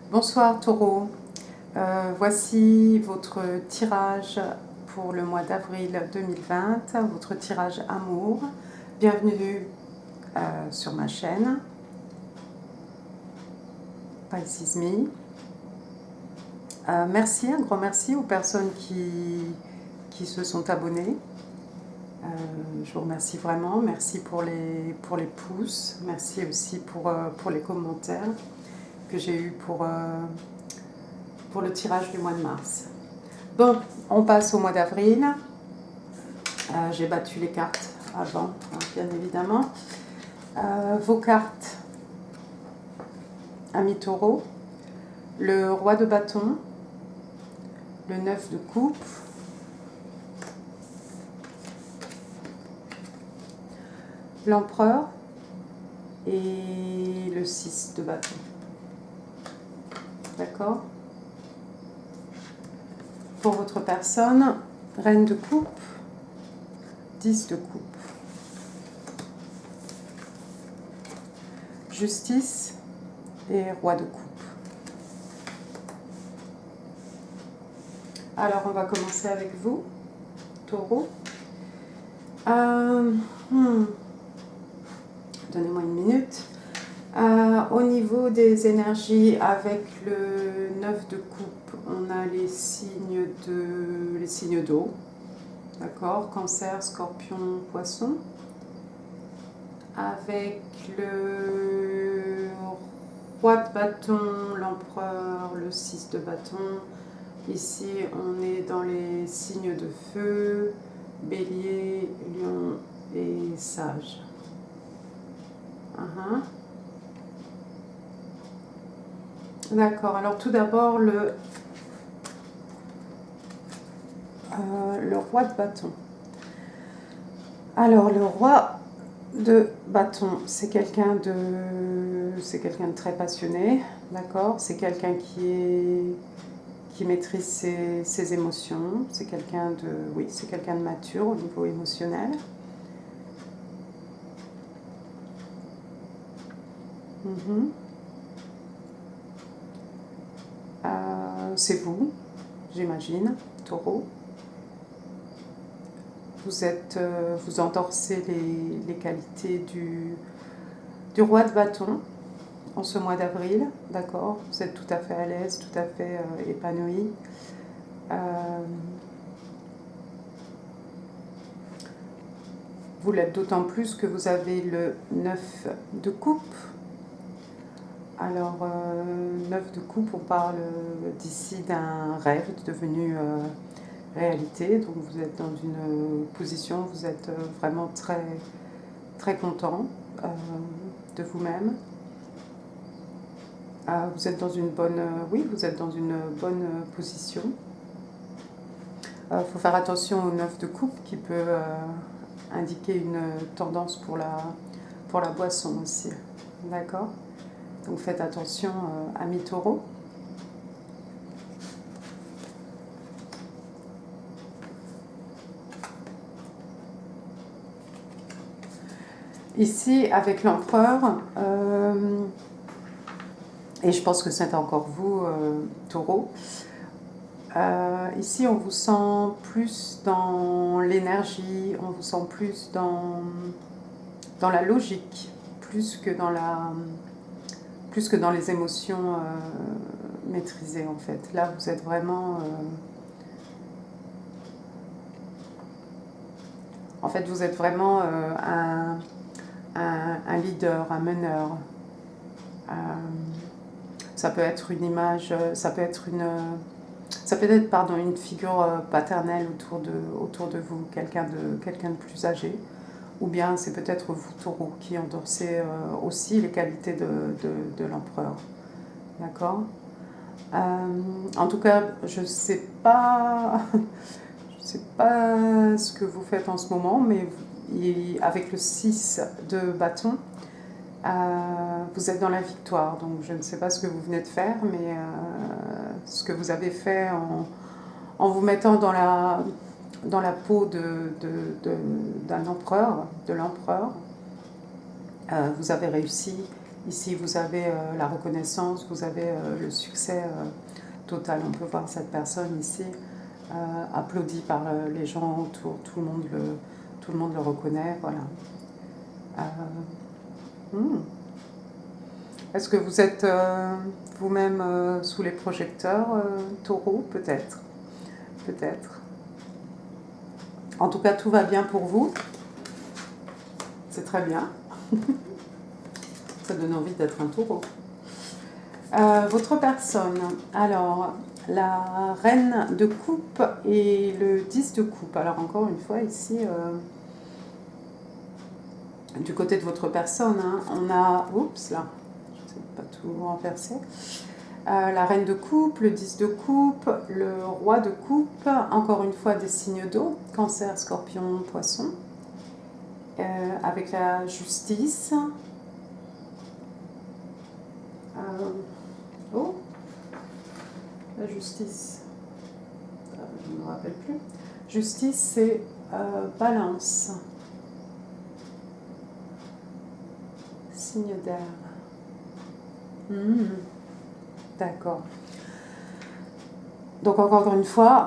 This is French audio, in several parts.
Bonsoir Taureau, voici votre tirage pour le mois d'avril 2020, votre tirage amour. Bienvenue sur ma chaîne, Pisces Me. Merci, un grand merci aux personnes qui se sont abonnées. Je vous remercie vraiment, merci pour les pouces, merci aussi pour les commentaires que j'ai eus pour le tirage du mois de mars. Bon, on passe au mois d'avril. J'ai battu les cartes avant, hein, bien évidemment. Vos cartes, ami taureau, le roi de bâton, le 9 de coupe, l'empereur et le 6 de bâton. D'accord? Pour votre personne, reine de coupe, 10 de coupe. Justice et roi de coupe. Alors, on va commencer avec vous, taureau. Donnez-moi une minute. Au niveau des énergies, avec le 9 de coupe, on a les signes d'eau. D'accord? Cancer, scorpion, poisson. Avec le roi de bâton, l'empereur, le 6 de bâton. Ici, on est dans les signes de feu, bélier, lion et sage. D'accord, alors tout d'abord le roi de bâton. Alors le roi de bâton, c'est quelqu'un de très passionné, d'accord? C'est quelqu'un qui maîtrise ses émotions, c'est quelqu'un de mature au niveau émotionnel. C'est vous, j'imagine, taureau. Vous endorsez les qualités du roi de bâton en ce mois d'avril, d'accord? Vous êtes tout à fait à l'aise, tout à fait épanoui. Vous l'êtes d'autant plus que vous avez le 9 de coupe. Alors, 9 de coupe, on parle d'ici d'un rêve devenu réalité. Donc, vous êtes dans une position, vous êtes vraiment très, très content de vous-même. Vous êtes dans une bonne, vous êtes dans une bonne position. Faut faire attention au 9 de coupe qui peut indiquer une tendance pour la boisson aussi. D'accord? Donc faites attention, amis taureaux. Ici, avec l'empereur, et je pense que c'est encore vous, taureau, ici on vous sent plus dans l'énergie, on vous sent plus dans la logique, plus que dans les émotions maîtrisées en fait. Là vous êtes vraiment... en fait vous êtes vraiment un leader, un meneur. Ça peut être une image, ça peut être une figure paternelle autour de vous, quelqu'un de plus âgé. Ou bien c'est peut-être vous, taureau, qui endorsez aussi les qualités de l'empereur. D'accord? En tout cas, je ne sais pas ce que vous faites en ce moment, mais avec le 6 de bâton, vous êtes dans la victoire. Donc je ne sais pas ce que vous venez de faire, mais ce que vous avez fait en vous mettant dans la peau d'un empereur, de l'empereur, vous avez réussi Ici, vous avez la reconnaissance, vous avez le succès total. On peut voir cette personne ici applaudie par les gens autour, tout le monde le reconnaît, voilà. Hmm. Est-ce que vous êtes vous-même sous les projecteurs, taureau? Peut-être, peut-être. En tout cas, tout va bien pour vous. C'est très bien. Ça donne envie d'être un taureau. Votre personne. Alors, la reine de coupe et le 10 de coupe. Alors, encore une fois, ici, du côté de votre personne, hein, on a... Oups, là, je ne sais pas tout renverser. La reine de coupe, le 10 de coupe, le roi de coupe, encore une fois des signes d'eau, cancer, scorpion, poisson, avec la justice. Oh, la justice, je ne me rappelle plus. Justice, c'est balance, signe d'air. D'accord. Donc encore une fois,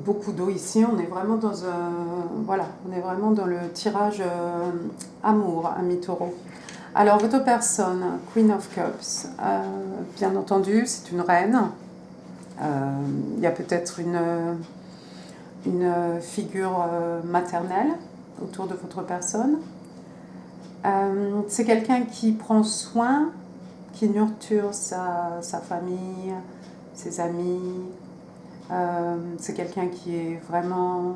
beaucoup d'eau ici. On est vraiment dans on est vraiment dans le tirage amour, ami taureau. Alors votre personne, Queen of Cups, bien entendu, c'est une reine. Il y a peut-être une figure maternelle autour de votre personne. C'est quelqu'un qui prend soin, qui nurture sa famille, ses amis. C'est quelqu'un qui est vraiment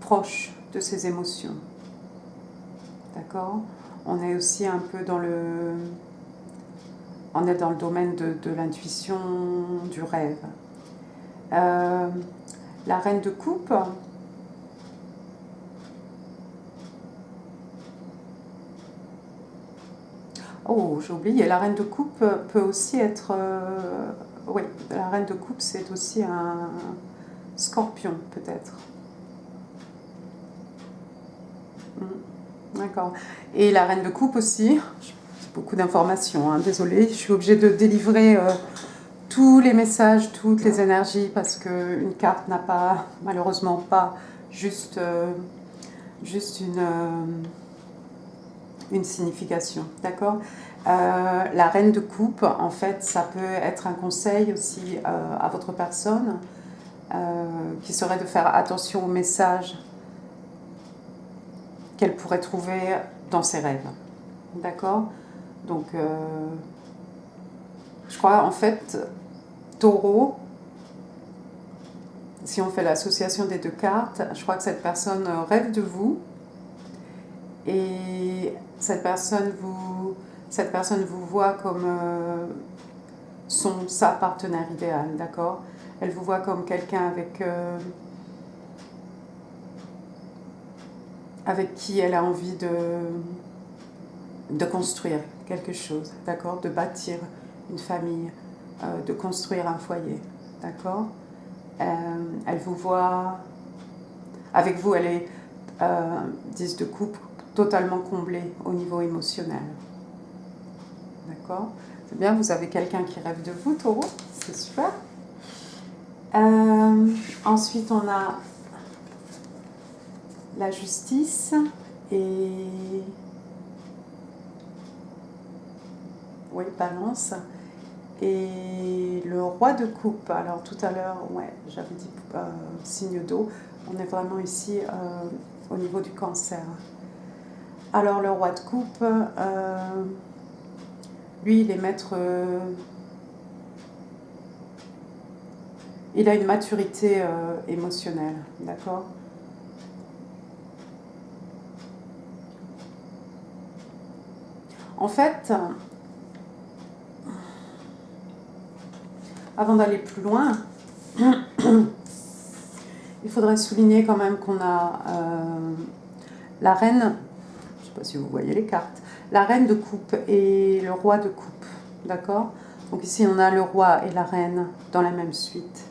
proche de ses émotions. D'accord ? On est aussi un peu dans le domaine de l'intuition, du rêve. La reine de coupe. Oh, j'ai oublié, la reine de coupe peut aussi être... oui, la reine de coupe, c'est aussi un scorpion, peut-être. D'accord. Et la reine de coupe aussi, c'est beaucoup d'informations, hein, désolée, je suis obligée de délivrer tous les messages, toutes les énergies, parce qu'une carte n'a pas, malheureusement pas, juste une signification, d'accord ? La reine de coupe, en fait, ça peut être un conseil aussi à votre personne, qui serait de faire attention aux messages qu'elle pourrait trouver dans ses rêves, d'accord ? Donc, je crois, en fait, taureau, si on fait l'association des deux cartes, je crois que cette personne rêve de vous, et cette personne vous voit comme sa partenaire idéal, d'accord ? Elle vous voit comme quelqu'un avec qui elle a envie de construire quelque chose, d'accord ? De bâtir une famille, de construire un foyer, d'accord ? Elle vous voit, avec vous, elle est 10 de coupe, totalement comblée au niveau émotionnel. D'accord ? C'est bien, vous avez quelqu'un qui rêve de vous, taureau, c'est super. Ensuite, on a la justice et... Oui, balance. Et le roi de coupe. Alors tout à l'heure, ouais, j'avais dit signe d'eau. On est vraiment ici au niveau du cancer. Alors le roi de coupe, lui, il est maître... il a une maturité émotionnelle, d'accord ? En fait, avant d'aller plus loin, il faudrait souligner quand même qu'on a la reine, je ne sais pas si vous voyez les cartes, la reine de coupe et le roi de coupe, d'accord ? Donc ici on a le roi et la reine dans la même suite.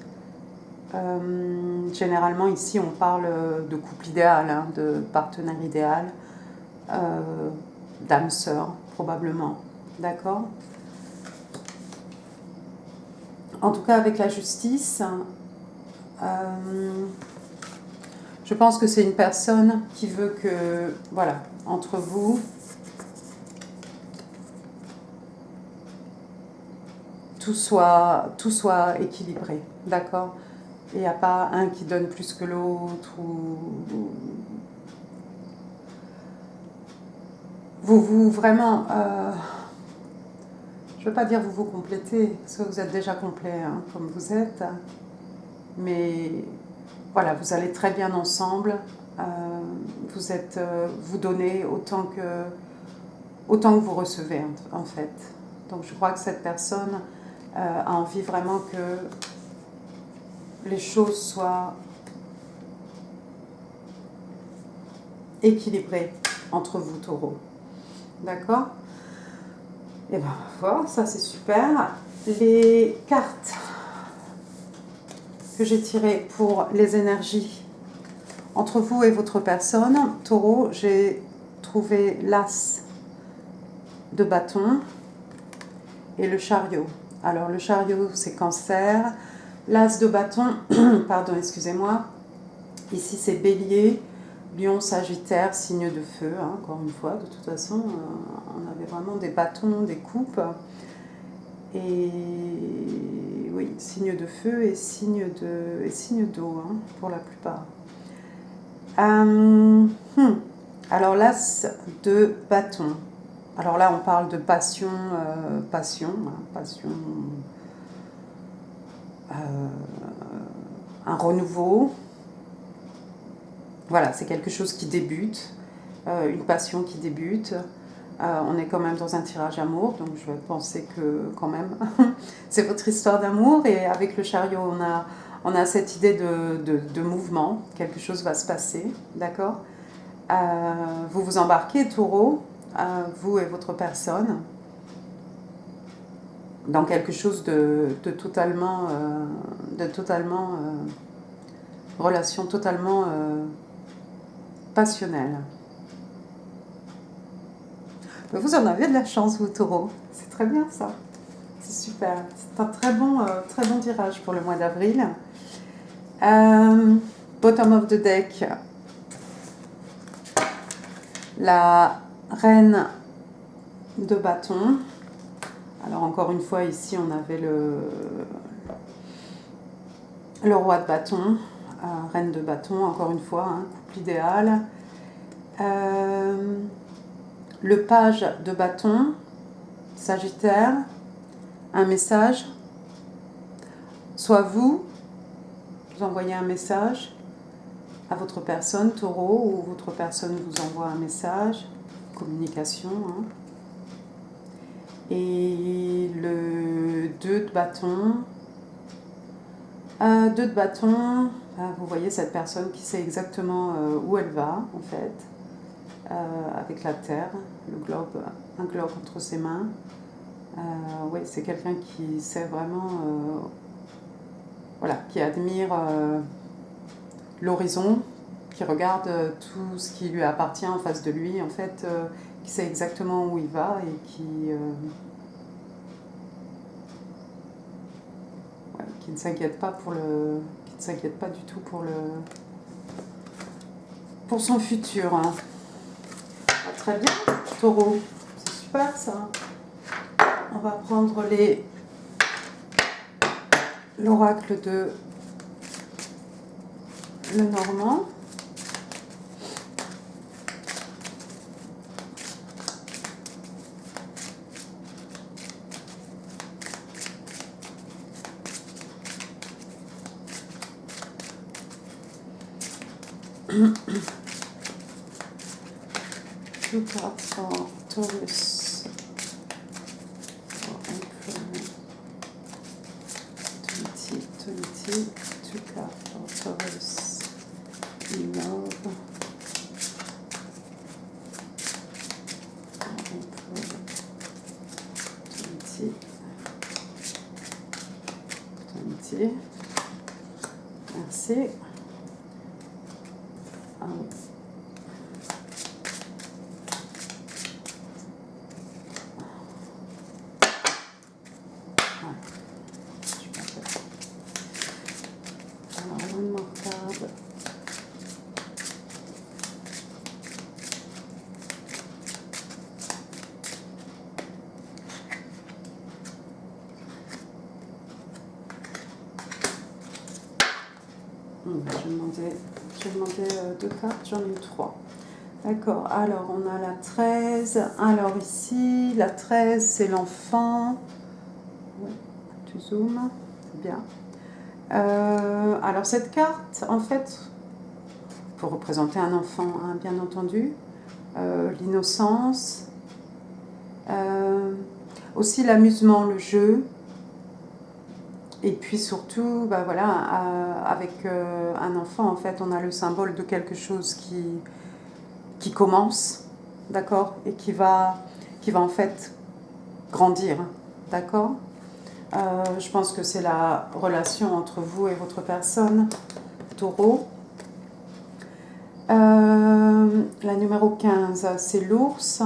Généralement ici on parle de couple idéal, hein, de partenaire idéal, d'âme sœur probablement. D'accord? En tout cas, avec la justice, je pense que c'est une personne qui veut que, voilà, entre vous, tout soit équilibré. D'accord? Il n'y a pas un qui donne plus que l'autre ou vous vraiment, je ne veux pas dire vous complétez, parce que vous êtes déjà complet hein, comme vous êtes, mais voilà, vous allez très bien ensemble, vous donnez autant que vous recevez en fait. Donc je crois que cette personne a envie vraiment que les choses soient équilibrées entre vous, taureau. D'accord? Et bien, voilà, ça c'est super. Les cartes que j'ai tirées pour les énergies entre vous et votre personne, taureau, j'ai trouvé l'as de bâton et le chariot. Alors le chariot c'est cancer, l'as de bâton, pardon, excusez-moi, ici c'est bélier, lion, sagittaire, signe de feu, hein, encore une fois, de toute façon, on avait vraiment des bâtons, des coupes, et oui, signe de feu et signe d'eau, hein, pour la plupart. Alors l'as de bâton. Alors là, on parle de passion, un renouveau. Voilà, c'est quelque chose qui débute, une passion qui débute. On est quand même dans un tirage amour, donc je vais penser que quand même, c'est votre histoire d'amour. Et avec le chariot, on a cette idée de mouvement, quelque chose va se passer, d'accord? Vous vous embarquez, taureau, vous et votre personne, dans quelque chose de totalement relation totalement passionnelle. Vous en avez de la chance, vous, taureau. C'est très bien, ça. C'est super. C'est un très bon tirage pour le mois d'avril. Bottom of the deck. La reine de bâton. Alors, encore une fois, ici, on avait le roi de bâton. Reine de bâton, encore une fois, hein, couple idéal. Le page de bâton, Sagittaire, un message. Soit vous envoyez un message à votre personne, taureau, ou votre personne vous envoie un message, communication. Hein. Et le 2 de bâton. 2 de bâton, vous voyez cette personne qui sait exactement où elle va, en fait. Avec la terre, un globe entre ses mains. Oui, c'est quelqu'un qui sait vraiment, voilà, qui admire l'horizon, qui regarde tout ce qui lui appartient en face de lui, en fait, qui sait exactement où il va et qui ne s'inquiète pas du tout pour son futur. Hein. Très bien, taureau, c'est super ça. On va prendre l'oracle de Lenormand. Two cards for Taurus. For April 2020. Two cards for Taurus. In love. For April 2020. Merci. je vais demander 2 cartes, j'en ai eu 3. D'accord, alors on a la 13. Alors ici, la 13, c'est l'enfant. Ouais, tu zoomes, c'est bien. Alors cette carte, en fait, pour représenter un enfant, hein, bien entendu, l'innocence, aussi l'amusement, le jeu, et puis surtout, bah voilà, avec un enfant, en fait, on a le symbole de quelque chose qui commence, d'accord, et qui va en fait grandir, d'accord. Je pense que c'est la relation entre vous et votre personne, taureau. La numéro 15, c'est l'ours.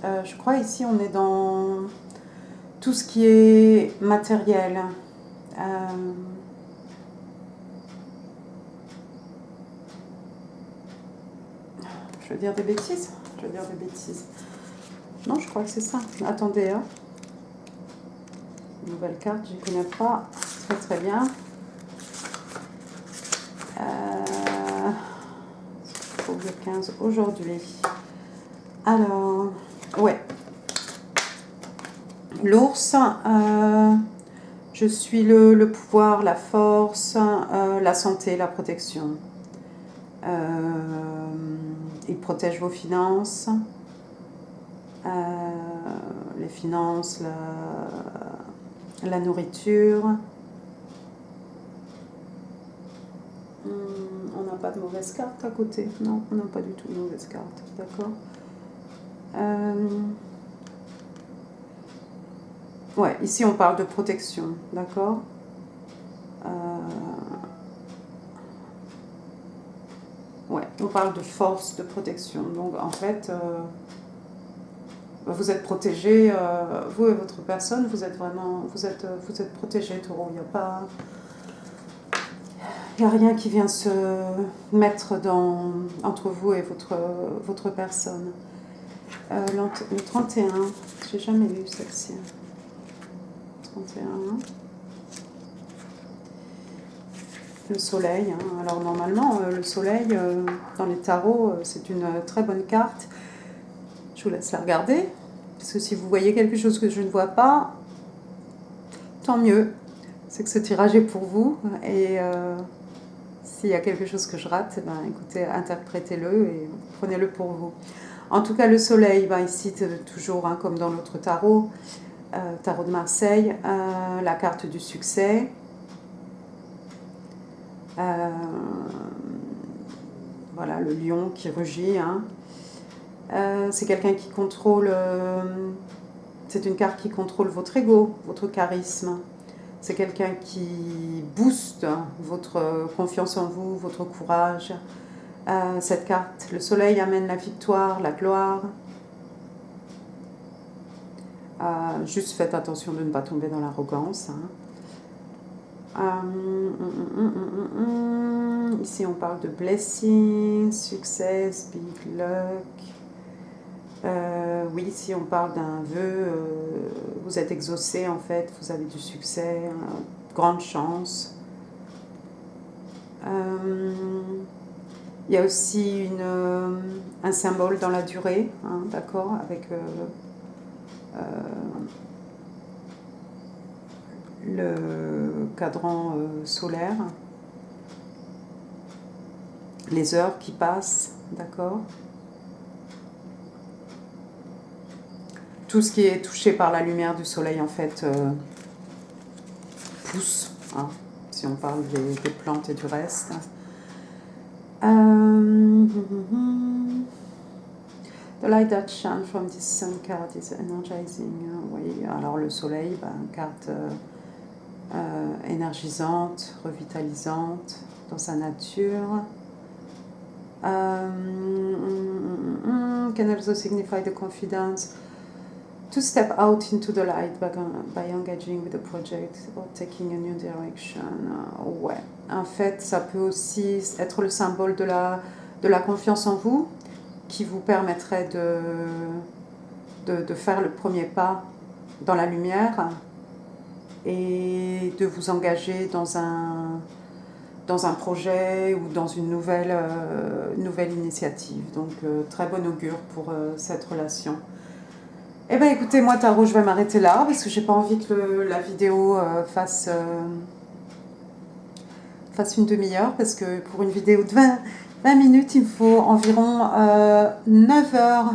Je crois ici on est dans tout ce qui est matériel. Je veux dire des bêtises. Non, je crois que c'est ça. Attendez, hein. Nouvelle carte, je ne connais pas très très bien. Pour le 15 aujourd'hui. Alors, ouais. L'ours, je suis le pouvoir, la force, la santé, la protection. Il protège vos finances, les finances, la nourriture. On n'a pas de mauvaise carte à côté. Non, on n'a pas du tout de mauvaise carte. D'accord. Ouais, ici on parle de protection. D'accord. Ouais, on parle de force, de protection. Donc en fait, vous êtes protégé, vous et votre personne, vous êtes protégé, taureau. Il n'y a rien qui vient se mettre entre vous et votre personne. Le 31, j'ai jamais lu celle-ci. 31. Le soleil. Hein. Alors normalement, le soleil, dans les tarots, c'est une très bonne carte. Je vous laisse la regarder. Parce que si vous voyez quelque chose que je ne vois pas, tant mieux. C'est que ce tirage est pour vous. Et s'il y a quelque chose que je rate, ben, écoutez, interprétez-le et prenez-le pour vous. En tout cas, le soleil, ben, ici, toujours hein, comme dans l'autre tarot, tarot de Marseille, la carte du succès. Voilà, le lion qui rugit. Hein. C'est quelqu'un qui contrôle... c'est une carte qui contrôle votre ego, votre charisme. C'est quelqu'un qui booste votre confiance en vous, votre courage. Cette carte, le soleil amène la victoire, la gloire. Juste faites attention de ne pas tomber dans l'arrogance. Hein. Ici, on parle de blessing, success, big luck. Oui, ici, on parle d'un vœu. Vous êtes exaucé, en fait. Vous avez du succès, grande chance. Il y a aussi un symbole dans la durée, hein, d'accord, avec le cadran solaire, les heures qui passent, d'accord. Tout ce qui est touché par la lumière du soleil, en fait, pousse, hein, si on parle des plantes et du reste. The light that shines from this sun card is energizing. Oui, alors le soleil, carte énergisante, revitalisante dans sa nature. Can also signify the confidence to step out into the light by engaging with the project or taking a new direction. Ouais, en fait, ça peut aussi être le symbole de la confiance en vous qui vous permettrait de faire le premier pas dans la lumière et de vous engager dans dans un projet ou dans une nouvelle initiative. Donc très bon augure pour cette relation. Eh bien écoutez, moi Tarot, je vais m'arrêter là parce que j'ai pas envie que la vidéo fasse une demi-heure, parce que pour une vidéo de 20 minutes, il me faut environ 9 heures.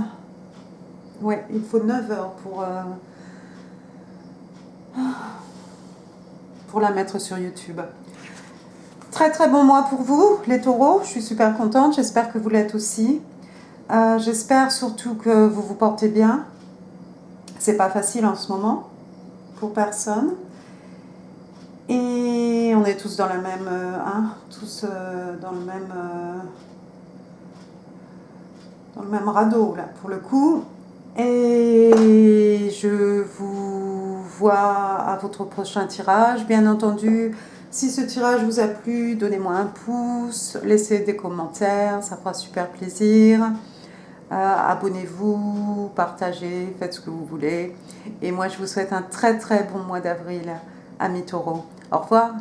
Ouais, il faut 9 heures pour la mettre sur YouTube. Très très bon mois pour vous, les taureaux. Je suis super contente, j'espère que vous l'êtes aussi. J'espère surtout que vous vous portez bien. C'est pas facile en ce moment pour personne. Et on est tous dans la même, dans le même radeau là pour le coup. Et je vous vois à votre prochain tirage. Bien entendu, si ce tirage vous a plu, donnez-moi un pouce, laissez des commentaires, ça fera super plaisir. Abonnez-vous, partagez, faites ce que vous voulez. Et moi, je vous souhaite un très très bon mois d'avril, amis taureaux. Au revoir.